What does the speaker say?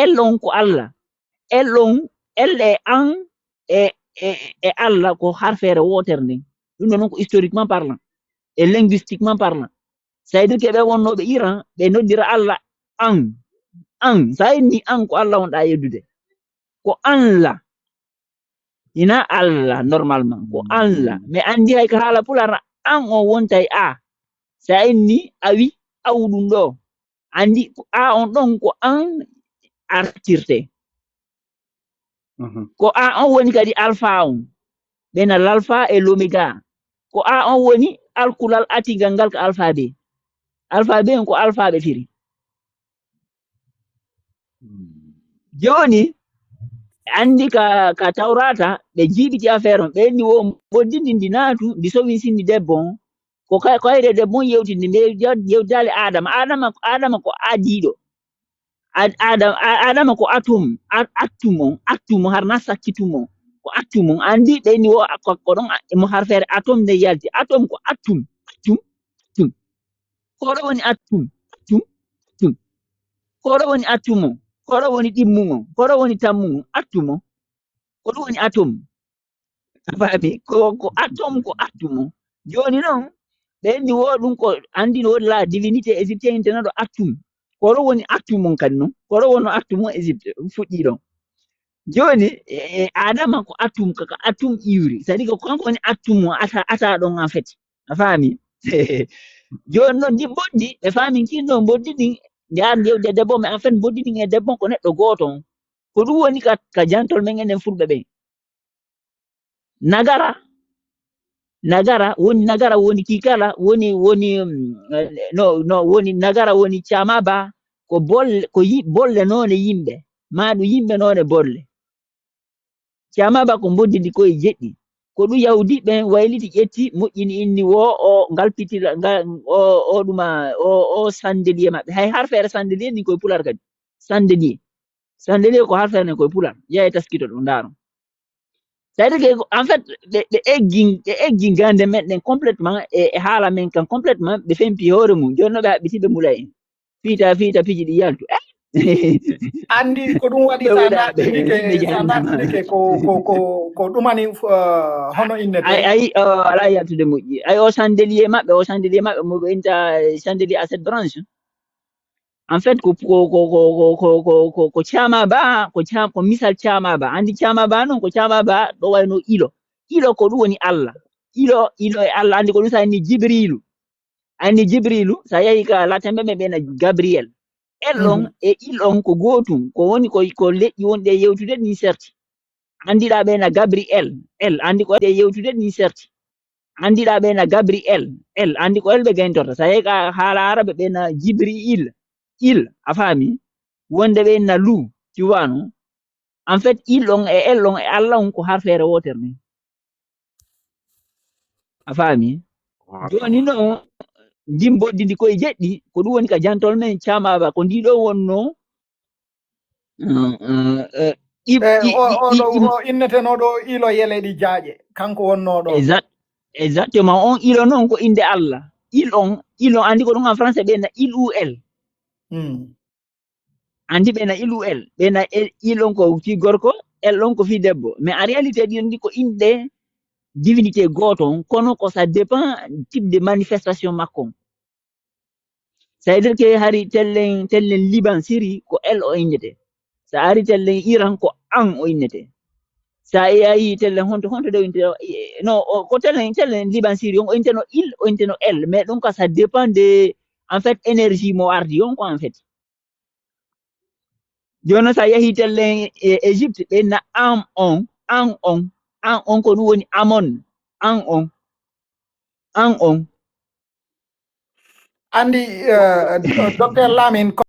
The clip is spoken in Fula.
ellon ko Allah ellon elle an e Allah ko harfere wotere nden ɗum non ko historiquement parlant et linguistiquement parlant ça veut dire que ɓe wonnoɓe Iran ɓe noddira Allah an sa inni an ko Allah wonɗa yeddude ko Allah ina Allah normalement ko Allah mais andi hay ko haala pular an o wontay a sa inni a wi awɗum ɗo andi a on ɗon ko an artirte ko a on woni kadi alpha on ɓena l'alpha et l'oméga ko a on woni alkulal atigal ngal ko alpha be on ko alpha ɓe firi joni andi ka tawrata ɓe jiɓiti affaire on ɓenni wo boddindi ndi naatu ndi sowi sinni debbo on ko kayre debbo on yewtinde mbe yewdale adama ko adiɗo adama ko atum har na sakkitum on ko atum on andi ɓenni wo ko ɗon mo harfere atom nde yalti atom ko atum koɗo woni atum koɗo woni atum on koɗo woni ɗimmum on koɗo woni tammum on atum on koɗo woni atom faami ko atom ko atum on joni noon ɓenni wo ɗum ko andi no la divinité égyptienne tenaɗo atum koɗo woni atum on kadi noon koɗo wonno atum on égypte fuɗɗi ɗon joni adama ko atum kaka atum iwri c'est à dire ko kanko woni atum on ata ɗon en fait a faami joni noon ndi boddi ɓe faami kinno boddi ɗin nde jewde debbo mais en fait boddi ɗin e debbo ko neɗɗo goto on ko ɗum woni ka jantol men enen fulɓe ɓen nagara woni kikala woni no woni nagara woni camaba ko bolle noone yimɓe maɗum yimɓe noone bolle camaba ko boddidi koye jeɗɗi ko ɗum yahudi ɓen wayliti ƴetti moƴƴini inni wo o ngalpitila o ɗuma o sandelier maɓɓe hay harfere sandelier ni koye pular kadi sandelier ko harfere nen koye pular yaye taskito ɗum ndaaro c'est-à-dire que en fait ɓe eggi gande meɗen complètement e haala men kan complètement ɓe fempi hoore mum joni no ɓe haɓɓitiɓe mula en fiita piji ɗi yaltu andi ko ɗum waɗi sa naɗinike ko ɗumani hono innete ayi ala yaltude moƴƴi ay o chandelier maɓɓe mo ɓenta chandelier à cette branche en fait ko camaba ko misal camaba andi camaba noon ko camaba ɗo wayno ilo ko ɗum woni Allah ilo e Allah andi ko ɗum sa ni jibrilu sa yehi ka latemɓe ɓe ɓena gabriel ellon e ilon ko gotum ko woni ko leƴƴi wonɗe yewtude ni certi andiɗa ɓena gabriel andi ko e yewtude ni certi andiɗa ɓena gabriel andi ko elɓe gayntorta sa yehi ka haala arabe ɓena jibril a faami wonde ɓenna lu tu vois non en fait ilon e ellon e Allah on ko harfere wotere ni a faami joni no jimboddidi koye jeɗɗi ko ɗum woni ka jantol men camaba ko ndiɗo wonno o innetenoɗo ilo yele ɗi jaaƴe kanko wonnoɗo exactement on ilo noon ko inde Allah ilon andi ko ɗum en français ɓena il andi ɓena il ɓena ilon ko fi gorko ellon ko fi debbo mais en réalité ɗin ndi ko inde divinité goto kono ko ça dépend type de manifestation makko ça veut dire que hari tellen Liban Syrie ko el o innete sa ari tellen Iran ko an o innete sa yayi tellen honto de inte no ko tellen Liban Syrie on inteno il o inteno el mais donc ça dépend de en fait énergie mo ardi on ko en fait jono sa yahi tellen Égypte ɓe na an on ko ɗum woni amon an on andi docteur Lamine